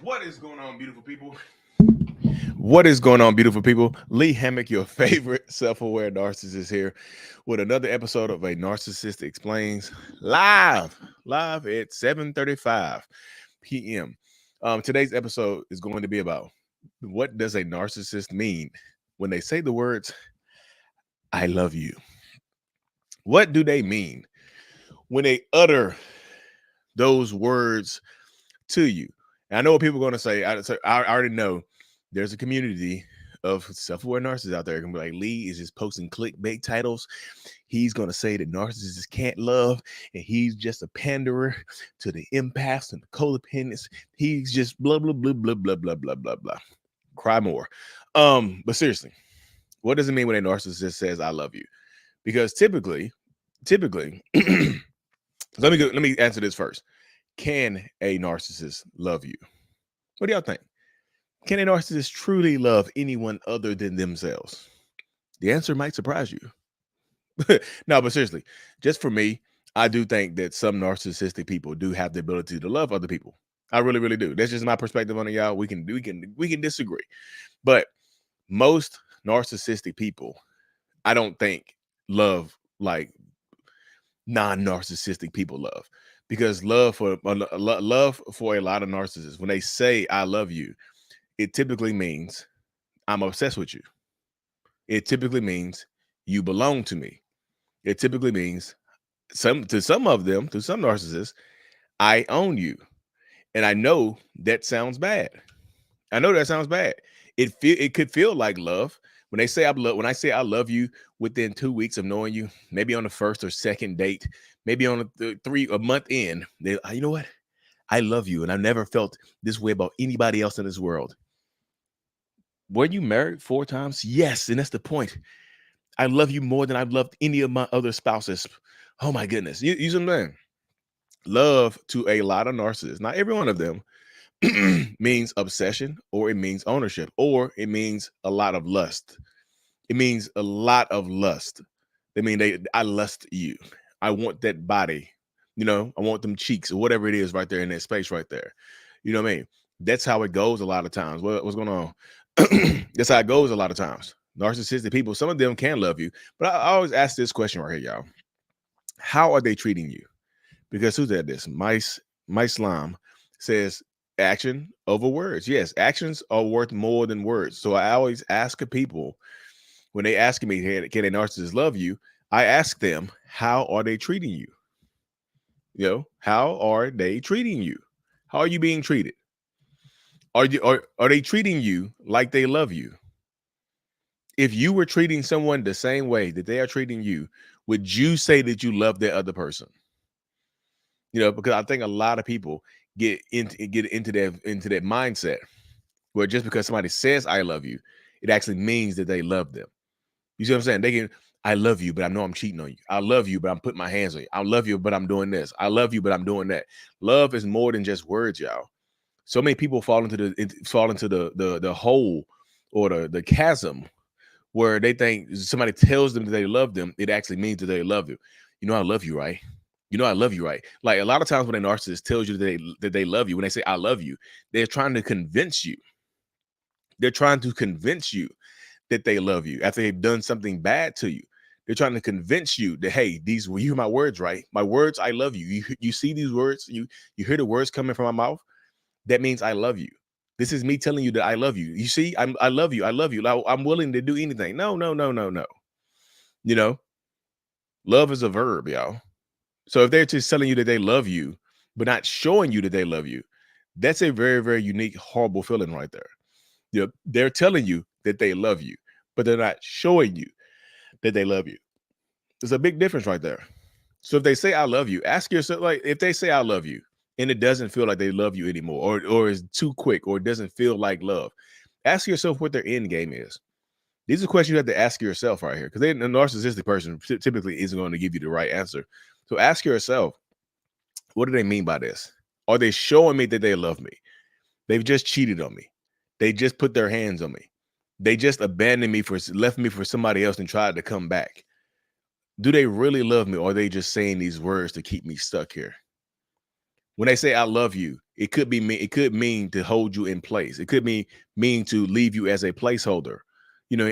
What is going on, beautiful people? What is going on, beautiful people? Lee Hammock, your favorite self-aware narcissist, here with another episode of A Narcissist Explains live at 7:35 p.m. Today's episode is going to be about what does a narcissist mean when they say the words "I love you." What do they mean when they utter those words to you? And I know what people are going to say. I already know there's a community of self-aware narcissists out there going to be like, Lee is just posting clickbait titles. He's going to say that narcissists can't love and he's just a panderer to the empaths and the codependents. He's just blah, blah, blah, blah, blah, blah, blah, blah, blah. Cry more. But seriously, what does it mean when a narcissist says, I love you? Because typically, let me answer this first. Can a narcissist love you? What do y'all think? Can a narcissist truly love anyone other than themselves? The answer might surprise you. No, but seriously, just for me, I do think that some narcissistic people do have the ability to love other people. I really, really do. That's just my perspective on it, y'all. We can disagree, but most narcissistic people, I don't think love like non-narcissistic people love, because love for a lot of narcissists, when they say I love you, it typically means I'm obsessed with you. It typically means you belong to me. It typically means to some narcissists, I own you. And I know that sounds bad. It could feel like love when they say when I say I love you within 2 weeks of knowing you, maybe on the first or second date, maybe on a month in, you know what? I love you, and I never felt this way about anybody else in this world. Were you married 4 times? Yes, and that's the point. I love you more than I've loved any of my other spouses. Oh my goodness. You see what I'm saying? Love to a lot of narcissists, not every one of them, means obsession, or it means ownership, or it means a lot of lust. It means a lot of lust. I lust you. I want that body. I want them cheeks or whatever it is right there in that space right there. You know what I mean? That's how it goes a lot of times. What's going on? That's how it goes a lot of times. Narcissistic people, some of them can love you, but I always ask this question right here, y'all. How are they treating you? Because who said this? My slime says action over words. Yes, actions are worth more than words. So I always ask people when they ask me, hey, can a narcissist love you? I ask them, how are they treating you? How are they treating you? How are you being treated? Are they treating you like they love you? If you were treating someone the same way that they are treating you, would you say that you love that other person? Because I think a lot of people get into that mindset where just because somebody says I love you, it actually means that they love them. You see what I'm saying? They can, I love you, but I know I'm cheating on you. I love you, but I'm putting my hands on you. I love you, but I'm doing this. I love you, but I'm doing that. Love is more than just words, y'all. So many people fall into the hole or the chasm where they think somebody tells them that they love them, it actually means that they love you. I love you, right? I love you, right? Like a lot of times when a narcissist tells you that they love you, when they say I love you, they're trying to convince you. They're trying to convince you that they love you after they've done something bad to you. They're trying to convince you that, hey, you hear my words, right? My words, I love you. You see these words, you hear the words coming from my mouth. That means I love you. This is me telling you that I love you. You see, I love you. I love you. I'm willing to do anything. No. Love is a verb, y'all. So if they're just telling you that they love you, but not showing you that they love you, that's a very, very unique, horrible feeling right there. They're telling you that they love you, but they're not showing you that they love you. There's a big difference right there. So if they say I love you, ask yourself, like, if they say I love you and it doesn't feel like they love you anymore, or is too quick, or it doesn't feel like love, ask yourself what their end game is. These are questions you have to ask yourself right here, because a narcissistic person typically isn't going to give you the right answer. So ask yourself, what do they mean by this? Are they showing me that they love me? They've just cheated on me. They just put their hands on me. They just abandoned me left me for somebody else and tried to come back. Do they really love me, or are they just saying these words to keep me stuck here? When they say I love you, it could be mean, it could mean to hold you in place. It could mean to leave you as a placeholder.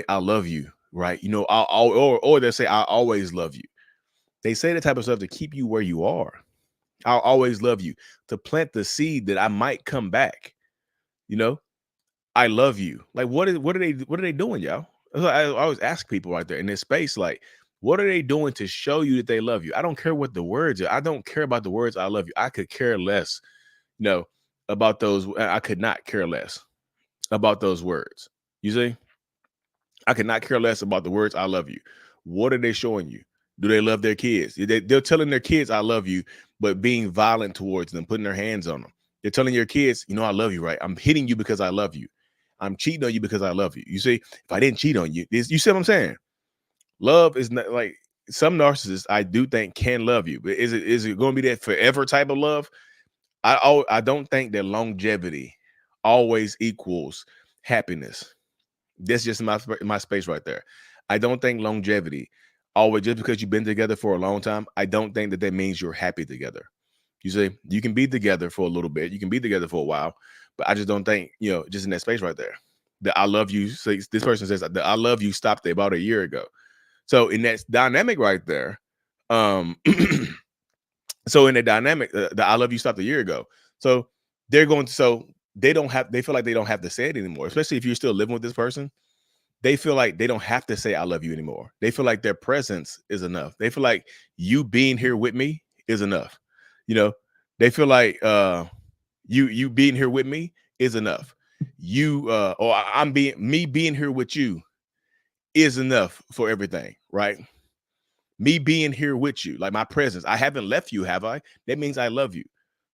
I love you, right? Or they'll say I always love you. They say the type of stuff to keep you where you are. I'll always love you, to plant the seed that I might come back. You know, I love you. Like what are they doing, y'all? I always ask people right there in this space, like, what are they doing to show you that they love you? I don't care what the words are. I don't care about the words I love you. I could care less, you know, about those. I could not care less about those words. You see? I could not care less about the words I love you. What are they showing you? Do they love their kids? They're telling their kids I love you, but being violent towards them, putting their hands on them. They're telling your kids, I love you, right? I'm hitting you because I love you. I'm cheating on you because I love you. You see, if I didn't cheat on you, you see what I'm saying? Love is not like some narcissists. I do think can love you, but is it going to be that forever type of love? I don't think that longevity always equals happiness. That's just my space right there. I don't think longevity always, just because you've been together for a long time, I don't think that means you're happy together. You see, you can be together for a little bit, you can be together for a while, but I just don't think, just in that space right there, the I love you. So this person says the I love you stopped about a year ago. So in that dynamic right there, um, so in the dynamic, the I love you stopped a year ago. So they feel like they don't have to say it anymore, especially if you're still living with this person. They feel like they don't have to say I love you anymore. They feel like their presence is enough. They feel like you being here with me is enough. You know, they feel like you being here with me is enough. I'm being here with you is enough for everything, right? Me being here with you, like my presence. I haven't left you, have I? That means I love you.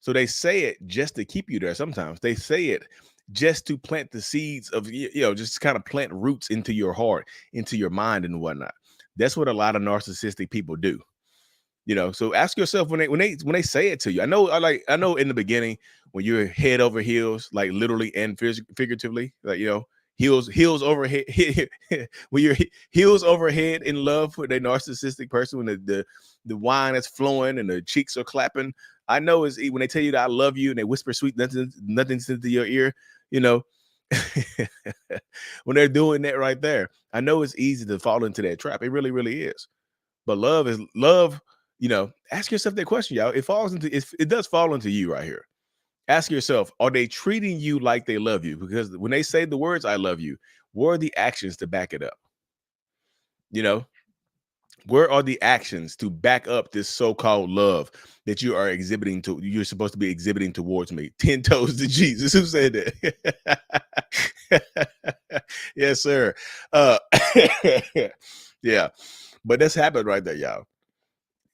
So they say it just to keep you there. Sometimes they say it just to plant the seeds of, just kind of plant roots into your heart, into your mind and whatnot. That's what a lot of narcissistic people do. So ask yourself when they say it to you. I know in the beginning when you're head over heels, like literally and figuratively, like heels overhead. When you're heels overhead in love with a narcissistic person, when the wine is flowing and the cheeks are clapping. I know is when they tell you that I love you and they whisper sweet nothing into your ear. You know, when they're doing that right there, I know it's easy to fall into that trap. It really, really is. But love is love. Ask yourself that question, y'all. It does fall into you right here. Ask yourself, are they treating you like they love you? Because when they say the words I love you, where are the actions to back it up? You know, where are the actions to back up this so-called love that you're supposed to be exhibiting towards me? 10 toes to Jesus. Who said that? Yes, sir. Yeah. But that's happened right there, y'all.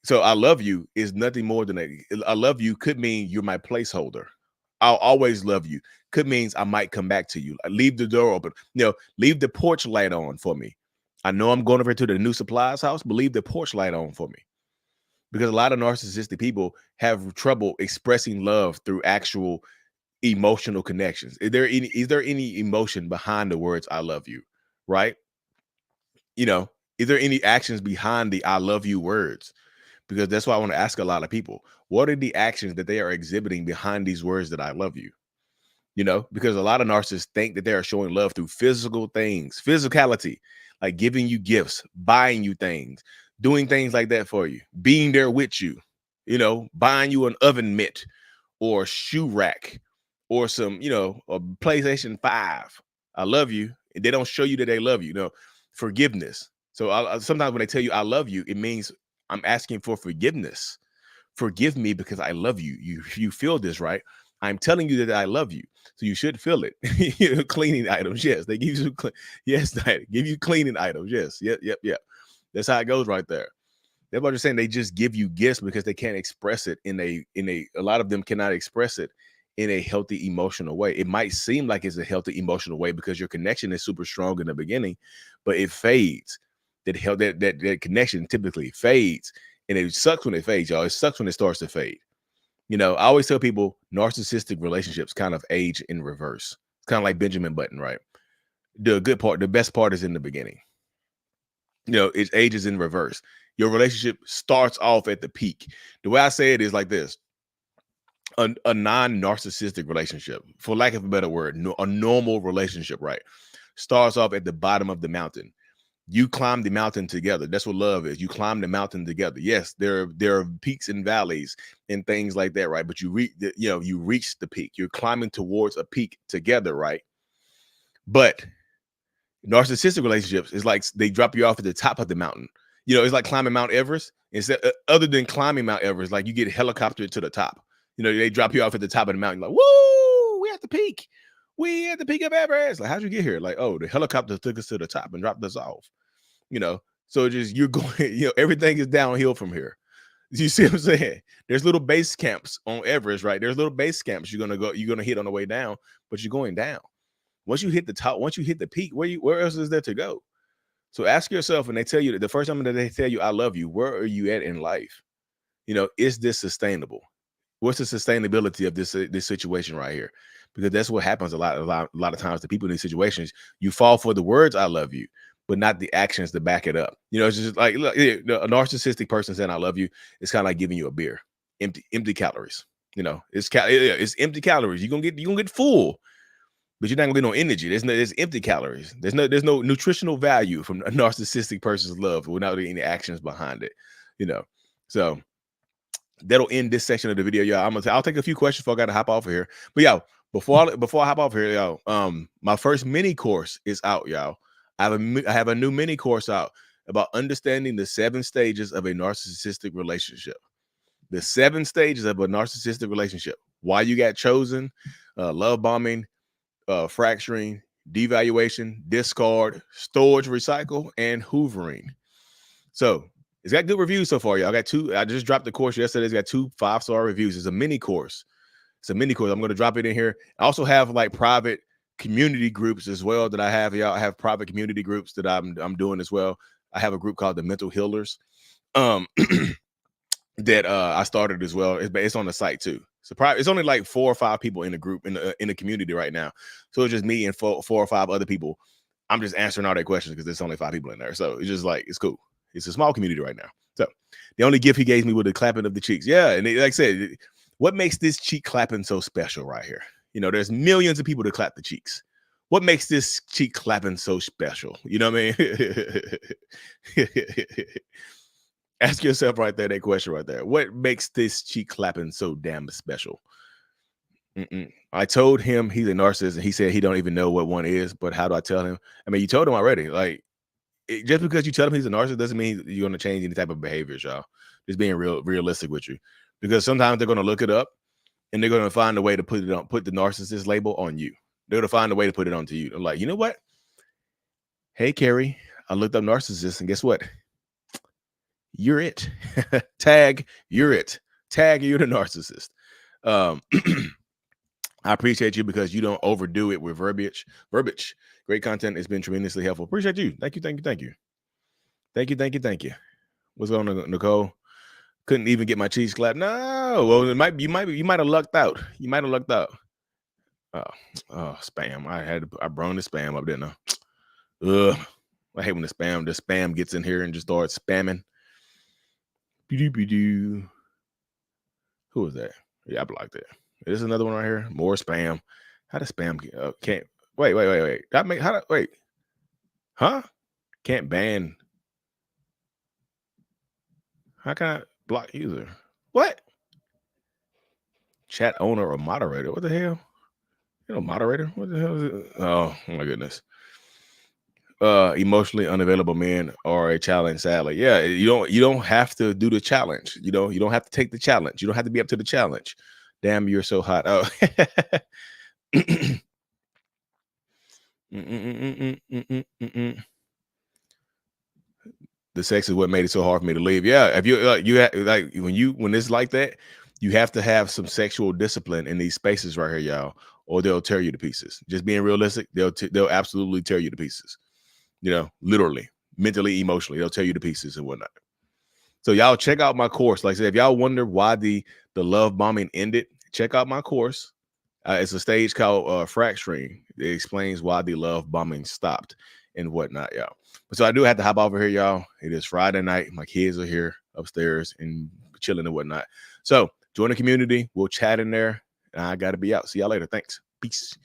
So I love you is nothing more than I love you could mean you're my placeholder. I'll always love you. Could means I might come back to you. Leave the door open. Leave the porch light on for me. I know I'm going over to the new supplies house, but leave the porch light on for me. Because a lot of narcissistic people have trouble expressing love through actual emotional connections. Is there any emotion behind the words I love you? Right? You know, is there any actions behind the I love you words? Because that's why I want to ask a lot of people, what are the actions that they are exhibiting behind these words that I love you? Because a lot of narcissists think that they are showing love through physical things, physicality, like giving you gifts, buying you things, doing things like that for you, being there with you, buying you an oven mitt or shoe rack or a PlayStation 5. I love you. And they don't show you that they love you, forgiveness. So sometimes when they tell you I love you, it means I'm asking for forgiveness. Forgive me because I love you. You feel this, right? I'm telling you that I love you, so you should feel it. Cleaning items, yes. They give you yes, they give you cleaning items, yes, yep. That's how it goes right there. They're about to saying they just give you gifts because they can't express it a lot of them cannot express it in a healthy emotional way. It might seem like it's a healthy emotional way because your connection is super strong in the beginning, but it fades. That connection typically fades, and it sucks when it fades, y'all. It sucks when it starts to fade. I always tell people narcissistic relationships kind of age in reverse. It's kind of like Benjamin Button, right? The best part is in the beginning. It ages in reverse. Your relationship starts off at the peak. The way I say it is like this. a non-narcissistic relationship, for lack of a better word, a normal relationship, right, starts off at the bottom of the mountain. You climb the mountain together. That's what love is. You climb the mountain together. Yes, there are peaks and valleys and things like that, right? But you reach the peak. You're climbing towards a peak together, right? But narcissistic relationships is like they drop you off at the top of the mountain. It's like climbing Mount Everest. Instead, other than climbing Mount Everest, like you get helicoptered to the top. They drop you off at the top of the mountain, like, woo, we at the peak. We at the peak of Everest. Like, how'd you get here? Like, oh, the helicopter took us to the top and dropped us off. So just you're going, everything is downhill from here. You see what I'm saying? There's little base camps on Everest, right? There's little base camps you're gonna hit on the way down, but you're going down. Once you hit the top, once you hit the peak, where else is there to go? So ask yourself, and they tell you that the first time that they tell you I love you, where are you at in life? Is this sustainable? What's the sustainability of this situation right here? Because that's what happens a lot of times to people in these situations. You fall for the words I love you, but not the actions to back it up. It's just like, look, a narcissistic person saying I love you, it's kind of like giving you a beer, empty calories. It's empty calories. You're gonna get full, but you're not gonna get no energy. There's empty calories. There's no nutritional value from a narcissistic person's love without any actions behind it. So that'll end this section of the video, y'all. I'll take a few questions before I gotta hop off of here. But y'all, before I hop off here, y'all, my first mini course is out, y'all. I have a new mini course out about understanding the 7 stages of a narcissistic relationship. The 7 stages of a narcissistic relationship. Why you got chosen, love bombing, fracturing, devaluation, discard, storage, recycle, and hoovering. So it's got good reviews so far, y'all. I just dropped the course yesterday. It's got 2 5-star reviews. It's a mini course. I'm going to drop it in here. I also have like private community groups as well that I have, y'all. I have private community groups that I'm doing as well. I have a group called the Mental Healers that I started as well. It's on the site too. It's only like 4 or 5 people in the group in the community right now. So it's just me and 4 or 5 other people. I'm just answering all their questions because there's only 5 people in there. So it's just like, it's cool. It's a small community right now. So the only gift he gave me was the clapping of the cheeks. Yeah. And like I said, what makes this cheek clapping so special right here? There's millions of people to clap the cheeks. What makes this cheek clapping so special? You know what I mean? Ask yourself right there, that question right there. What makes this cheek clapping so damn special? I told him he's a narcissist, and he said he don't even know what one is. But how do I tell him? I mean, you told him already. Like, just because you tell him he's a narcissist doesn't mean you're going to change any type of behaviors, y'all. Just being realistic with you, because sometimes they're going to look it up and they're going to find a way to put the narcissist label on you. They're going to find a way to put it onto you. They're like, you know what? Hey, Carrie, I looked up narcissist, and guess what? You're it. Tag, you're it. Tag, you're the narcissist. I appreciate you because you don't overdo it with verbiage. Great content. It's been tremendously helpful. Appreciate you. Thank you. What's going on, Nicole? Couldn't even get my cheese clapped. No. Well, you might have lucked out. Oh, spam. I brought the spam up there now. Ugh. I hate when the spam gets in here and just starts spamming. Who is that? Yeah, I blocked it. There's another one right here. More spam. How does spam can't wait? Wait. Huh? Can't ban. How can I block user? What? Chat owner or moderator? What the hell? Moderator? What the hell is it? Oh my goodness. Emotionally unavailable men are a challenge, sadly. Yeah, you don't have to do the challenge. You don't have to take the challenge. You don't have to be up to the challenge. Damn, you're so hot. Oh. The sex is what made it so hard for me to leave. Yeah, if when it's like that, you have to have some sexual discipline in these spaces right here, y'all, or they'll tear you to pieces. Just being realistic, they'll absolutely tear you to pieces. Literally, mentally, emotionally, they'll tear you to pieces and whatnot. So y'all check out my course. Like I said, if y'all wonder why the love bombing ended, check out my course. It's a stage called fracturing. It explains why the love bombing stopped and whatnot, y'all. But so I do have to hop over here, y'all. It is Friday night. My kids are here upstairs and chilling and whatnot. So Join the community. We'll chat in there. I got to be out. See y'all later. Thanks. Peace.